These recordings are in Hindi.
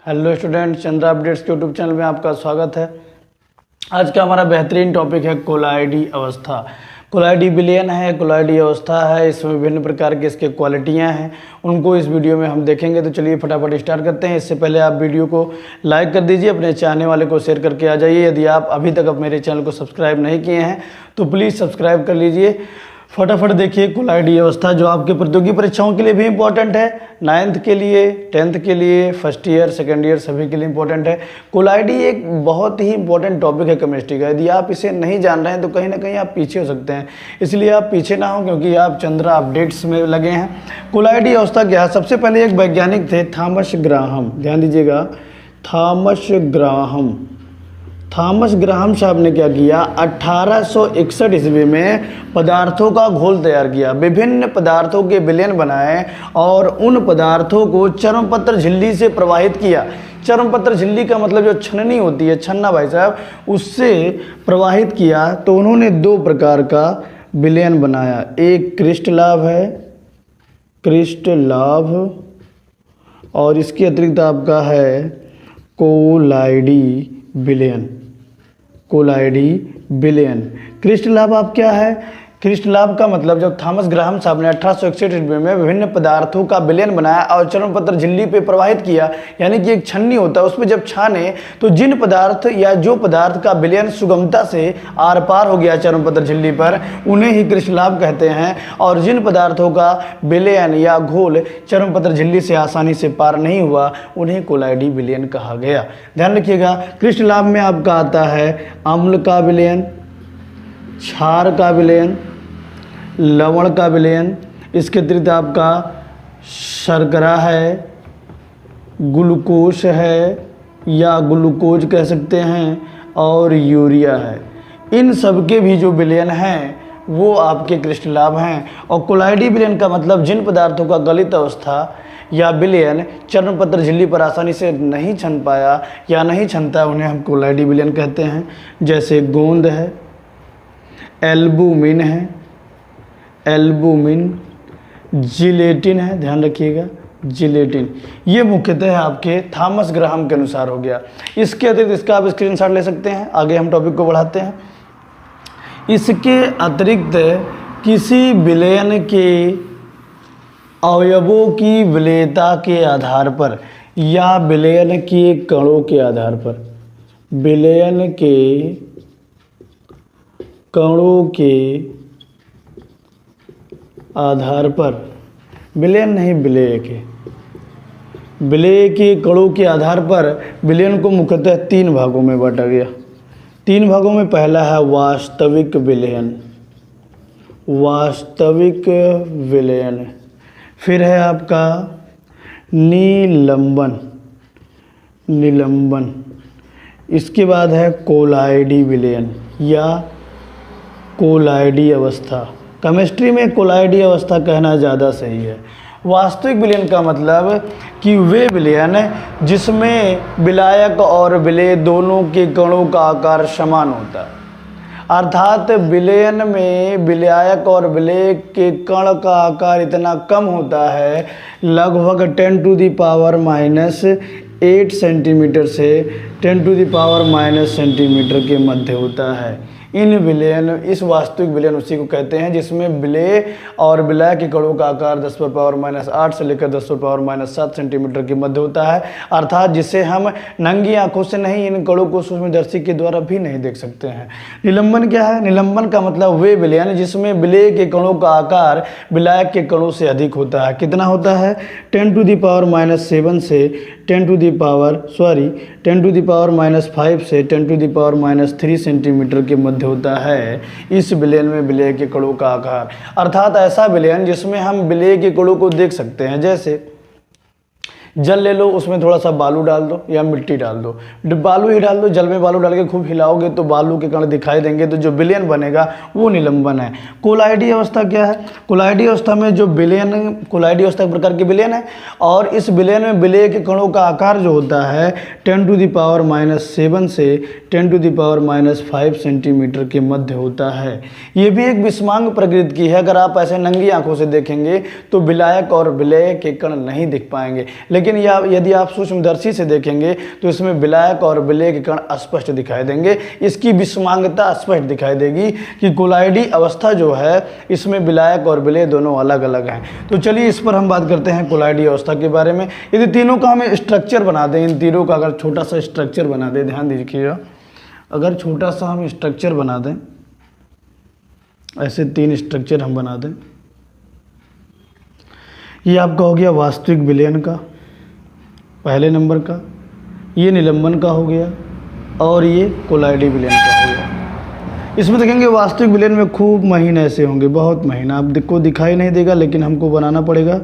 हेलो स्टूडेंट, चंद्रा अपडेट्स के यूट्यूब चैनल में आपका स्वागत है। आज का हमारा बेहतरीन टॉपिक है कोलाइडी अवस्था। कोलाइडी विलयन है, कोलाइडी अवस्था है, इसमें विभिन्न प्रकार की इसके क्वालिटियां हैं, उनको इस वीडियो में हम देखेंगे। तो चलिए फटाफट स्टार्ट करते हैं। इससे पहले आप वीडियो को लाइक कर दीजिए, अपने चाहने वाले को शेयर करके आ जाइए। यदि आप अभी तक अब मेरे चैनल को सब्सक्राइब नहीं किए हैं तो प्लीज़ सब्सक्राइब कर लीजिए। फटाफट देखिए कोलाइडी अवस्था, जो आपके प्रतियोगी परीक्षाओं के लिए भी इम्पोर्टेंट है, 9th के लिए, 10th के लिए, फर्स्ट ईयर, सेकेंड ईयर सभी के लिए इम्पोर्टेंट है। कोलाइडी एक बहुत ही इंपॉर्टेंट टॉपिक है केमिस्ट्री का। यदि आप इसे नहीं जान रहे हैं तो कहीं ना कहीं आप पीछे हो सकते हैं, इसलिए आप पीछे ना हो, क्योंकि आप चंद्रा अपडेट्स में लगे हैं। कोलाइडी अवस्था क्या है? सबसे पहले एक वैज्ञानिक थे, थॉमस ग्राहम, ध्यान दीजिएगा, थॉमस ग्राहम साहब ने क्या किया, 1861 ईस्वी में पदार्थों का घोल तैयार किया, विभिन्न पदार्थों के विलयन बनाए और उन पदार्थों को चर्मपत्र झिल्ली से प्रवाहित किया। चर्मपत्र झिल्ली का मतलब जो छननी होती है, छन्ना भाई साहब, उससे प्रवाहित किया। तो उन्होंने दो प्रकार का विलयन बनाया, एक क्रिस्टलाभ है, क्रिस्टलाभ, और इसके अतिरिक्त आपका है कोलाइडी विलयन। कोलाइडी विलयन क्रिस्टलाभ आप क्या है? क्रिस्टलाभ का मतलब जब थॉमस ग्राहम साहब ने 1861 ईस्वी में विभिन्न पदार्थों का विलयन बनाया और चर्मपत्र झिल्ली पे प्रवाहित किया, यानी कि एक छन्नी होता है, उसमें जब छाने तो जिन पदार्थ या जो पदार्थ का विलयन सुगमता से आर पार हो गया चर्मपत्र झिल्ली पर, उन्हें ही क्रिस्टलाभ कहते हैं। और जिन पदार्थों का विलयन या घोल चर्मपत्र झिल्ली से आसानी से पार नहीं हुआ, उन्हें कोलाइडी विलयन कहा गया। ध्यान रखिएगा, क्रिस्टलाभ में आपका आता है अम्ल का विलयन, क्षार का विलयन, लवण का विलयन, इसके अतिरिक्त आपका शर्करा है, ग्लूकोज है या ग्लूकोज कह सकते हैं, और यूरिया है। इन सब के भी जो विलयन हैं वो आपके क्रिस्टलाभ हैं। और कोलाइडी विलयन का मतलब जिन पदार्थों का गलित अवस्था या विलयन चर्मपत्र झिल्ली पर आसानी से नहीं छन पाया या नहीं छनता, उन्हें हम कोलाइडी विलयन कहते हैं। जैसे गोंद है, एल्बुमिन है, एल्बुमिन, जिलेटिन है, ध्यान रखिएगा, जिलेटिन। ये मुख्यतः आपके थॉमस ग्राहम के अनुसार हो गया। इसके अतिरिक्त इसका आप स्क्रीनशॉट ले सकते हैं। आगे हम टॉपिक को बढ़ाते हैं। इसके अतिरिक्त किसी विलयन के अवयवों की विलेयता के आधार पर या विलयन के कणों के आधार पर, विलयन के कणों के आधार पर, विलयन नहीं विलेय के, विलेय के कणों के आधार पर विलयन को मुख्यतः 3 भागों में बांटा गया। 3 भागों में पहला है वास्तविक विलयन, वास्तविक विलयन, फिर है आपका निलंबन, निलंबन, इसके बाद है कोलाइडी विलयन या कोलाइडी अवस्था। केमिस्ट्री में कोलाइडी अवस्था कहना ज़्यादा सही है। वास्तविक विलयन का मतलब कि वे विलयन जिसमें विलायक और विलेय दोनों के कणों का आकार समान होता है, अर्थात विलयन में विलायक और विलेय के कण का आकार इतना कम होता है, लगभग 10⁻⁻8 सेंटीमीटर से 10⁻⁻ सेंटीमीटर के मध्य होता है। इन विलयन, इस वास्तविक विलयन उसी को कहते हैं जिसमें विलेय और विलायक के कणों का आकार 10⁻⁸ से लेकर 10⁻⁷ सेंटीमीटर के मध्य होता है, अर्थात जिसे हम नंगी आंखों से नहीं, इन कणों को सूक्ष्मदर्शी के द्वारा भी नहीं देख सकते हैं। निलंबन क्या है? निलंबन का मतलब वे विलयन जिसमें विलेय के कणों का आकार विलायक के कणों से अधिक होता है। कितना होता है? 10⁻⁻7 से 10⁻5 से 10⁻3 सेंटीमीटर के मध्य होता है इस विलयन में विलेय के कणों का आकार। अर्थात ऐसा विलयन जिसमें हम विलेय के कणों को देख सकते हैं। जैसे जल ले लो, उसमें थोड़ा सा बालू डाल दो या मिट्टी डाल दो, बालू ही डाल दो, जल में बालू डाल के खूब हिलाओगे तो बालू के कण दिखाई देंगे, तो जो विलयन बनेगा वो निलंबन है। कोलाइडी अवस्था क्या है? कोलाइडी अवस्था में जो विलयन, कोलाइडी अवस्था एक प्रकार की विलयन है, और इस विलयन में विलेय के कणों का आकार जो होता है 10⁻⁻7 से 10⁻⁵ सेंटीमीटर के मध्य होता है। ये भी एक विषमांग प्रकृति की है। अगर आप ऐसे नंगी आंखों से देखेंगे तो विलायक और विलेय के कण नहीं दिख पाएंगे, लेकिन लेकिन यदि आप सूक्ष्मदर्शी से देखेंगे तो इसमें विलायक और विलेय के कण स्पष्ट दिखाई देंगे। इसकी विषमांगता स्पष्ट दिखाई देगी कि कोलाइडी अवस्था जो है इसमें विलायक और विलेय दोनों अलग अलग हैं। तो चलिए इस पर हम बात करते हैं कोलाइडी अवस्था के बारे में। यदि तीनों का हमें स्ट्रक्चर बना दें, इन तीनों का अगर छोटा सा स्ट्रक्चर बना दें, ध्यान दीजिएगा, अगर छोटा सा हम स्ट्रक्चर बना दें, ऐसे 3 स्ट्रक्चर हम बना दें, ये आपका हो गया वास्तविक विलयन का पहले नंबर का, ये निलंबन का हो गया और ये कोलाइडी विलयन का हो गया। इसमें देखेंगे वास्तविक विलयन में खूब महीन ऐसे होंगे, बहुत महीन, आपको दिखाई नहीं देगा लेकिन हमको बनाना पड़ेगा,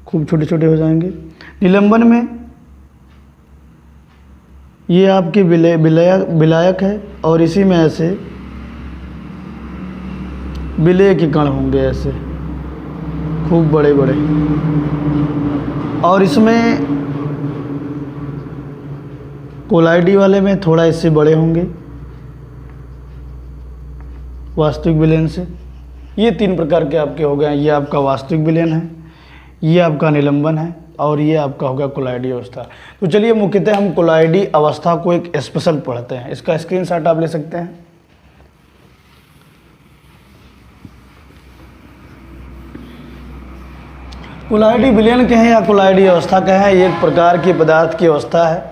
खूब छोटे छोटे हो जाएंगे। निलंबन में ये आपके विलायक है और इसी में ऐसे विलेय के कण होंगे ऐसे खूब बड़े बड़े, और इसमें कोलाइडी वाले में थोड़ा इससे बड़े होंगे वास्तविक विलयन से। ये 3 प्रकार के आपके हो गए। ये आपका वास्तविक विलयन है, ये आपका निलंबन है और ये आपका होगा कोलाइडी अवस्था। तो चलिए मुख्यतः हम कोलाइडी अवस्था को एक स्पेशल पढ़ते हैं। इसका स्क्रीनशॉट आप ले सकते हैं। कोलाइडी विलयन कहें या कोलाइडी अवस्था कहें, ये एक प्रकार की पदार्थ की अवस्था है।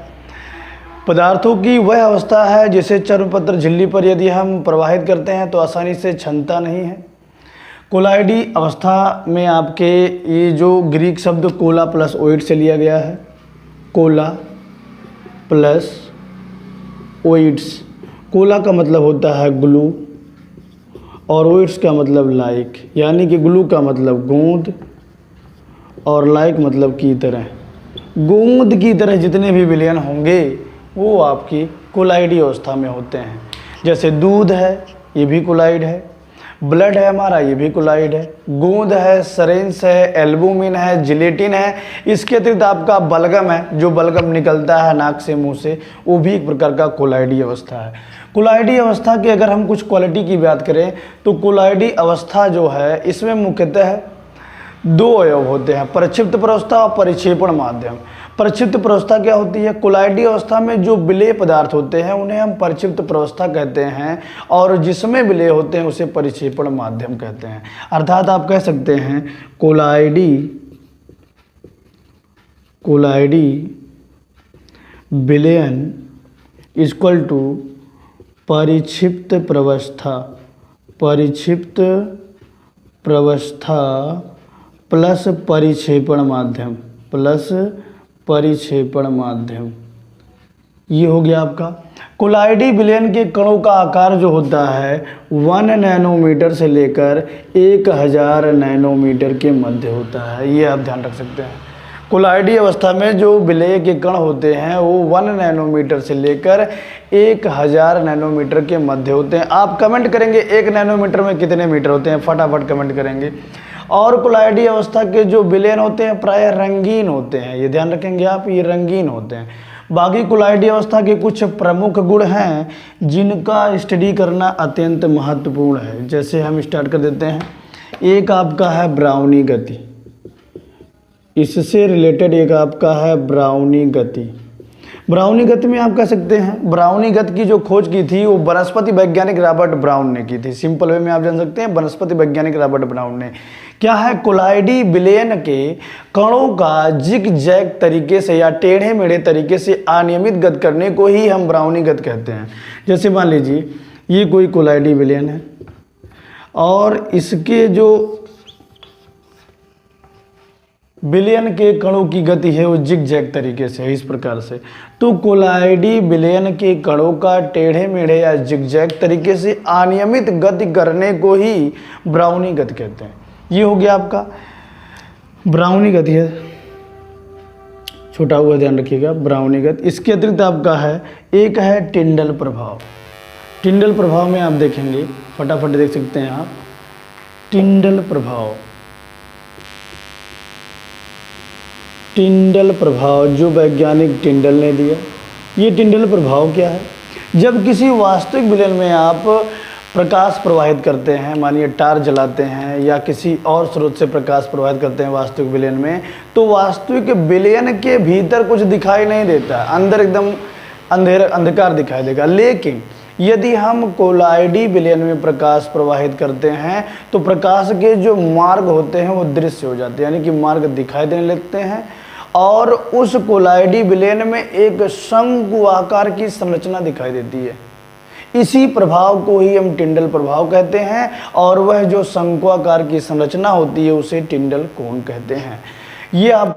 पदार्थों की वह अवस्था है जिसे चर्मपत्र झिल्ली पर यदि हम प्रवाहित करते हैं तो आसानी से क्षमता नहीं है। कोलाइडी अवस्था में आपके ये जो ग्रीक शब्द कोला प्लस ओइड से लिया गया है, कोला प्लस ओइड्स। कोला का मतलब होता है ग्लू और ओइड्स का मतलब लाइक, यानी कि ग्लू का मतलब गूंद और लाइक मतलब की तरह। गूंद की तरह जितने भी विलयन होंगे वो आपकी कोलाइडी अवस्था में होते हैं। जैसे दूध है, ये भी कोलाइड है। ब्लड है हमारा, ये भी कोलाइड है। गूंद है, सरेंस है, एल्बुमिन है, जिलेटिन है। इसके अतिरिक्त आपका बलगम है, जो बलगम निकलता है नाक से मुंह से, वो भी एक प्रकार का कोलाइडी अवस्था है। कोलाइडी अवस्था की अगर हम कुछ क्वालिटी की बात करें तो कोलाइडी अवस्था जो है इसमें मुख्यतः 2 अवयव होते हैं, परिक्षिप्त प्रवस्था और परिक्षेपण माध्यम। परिक्षिप्त प्रवस्था क्या होती है? कोलाइडी अवस्था में जो विलेय पदार्थ होते हैं उन्हें हम परिक्षिप्त प्रवस्था कहते हैं और जिसमें विलेय होते हैं उसे परिक्षेपण माध्यम कहते हैं। अर्थात आप कह सकते हैं कोलाइडी विलयन इक्वल टू परिक्षिप्त प्रवस्था प्लस परिक्षेपण माध्यम। ये हो गया आपका। कोलाइडी विलयन के कणों का आकार जो होता है 1 नैनोमीटर से लेकर 1000 नैनोमीटर के मध्य होता है। ये आप ध्यान रख सकते हैं। कोलाइडी अवस्था में जो विलेय के कण होते हैं वो 1 नैनोमीटर से लेकर 1000 नैनोमीटर के मध्य होते हैं। आप कमेंट करेंगे 1 नैनोमीटर में कितने मीटर होते हैं, फटाफट कमेंट करेंगे। और कोलाइडी अवस्था के जो विलयन होते हैं प्रायः रंगीन होते हैं, ये ध्यान रखेंगे आप, ये रंगीन होते हैं। बाकी कोलाइडी अवस्था के कुछ प्रमुख गुण हैं जिनका स्टडी करना अत्यंत महत्वपूर्ण है। जैसे हम स्टार्ट कर देते हैं। एक आपका है ब्राउनी गति, इससे रिलेटेड एक आपका है ब्राउनी गति। ब्राउनी गति में आप कह सकते हैं ब्राउनी गति की जो खोज की थी वो वनस्पति वैज्ञानिक रॉबर्ट ब्राउन ने की थी। सिंपल वे में आप जान सकते हैं वनस्पति वैज्ञानिक रॉबर्ट ब्राउन ने। क्या है? कोलाइडी विलयन के कणों का जिग जैग तरीके से या टेढ़े मेढ़े तरीके से अनियमित गति करने को ही हम ब्राउनी गति कहते हैं। जैसे मान लीजिए ये कोई कोलाइडी विलयन है और इसके जो विलयन के कणों की गति है वो जिग जैग तरीके से है, इस प्रकार से। तो कोलाइडी विलयन के कणों का टेढ़े मेढ़े या जिग जैग तरीके से अनियमित गति करने को ही ब्राउनी गति कहते हैं। ये हो गया आपका ब्राउनी गति है, छोटा हुआ ध्यान रखिएगा, ब्राउनी गति। इसके अतिरिक्त आपका है एक है टिंडल प्रभाव। टिंडल प्रभाव में आप देखेंगे, फटाफट देख सकते हैं आप, टिंडल प्रभाव जो वैज्ञानिक टिंडल ने दिया। ये टिंडल प्रभाव क्या है? जब किसी वास्तविक विलयन में आप प्रकाश प्रवाहित करते हैं, मानिए टार्च जलाते हैं या किसी और स्रोत से प्रकाश प्रवाहित करते हैं वास्तविक विलयन में, तो वास्तविक विलयन के भीतर कुछ दिखाई नहीं देता, अंदर एकदम अंधकार दिखाई देगा। लेकिन यदि हम कोलाइडी विलयन में प्रकाश प्रवाहित करते हैं तो प्रकाश के जो मार्ग होते हैं वो दृश्य हो जाते हैं, यानी कि मार्ग दिखाई देने लगते हैं और उस कोलाइडी विलयन में एक शंकु आकार की संरचना दिखाई देती है। इसी प्रभाव को ही हम टिंडल प्रभाव कहते हैं और वह जो शंक्वाकार की संरचना होती है उसे टिंडल कोण कहते हैं। ये आप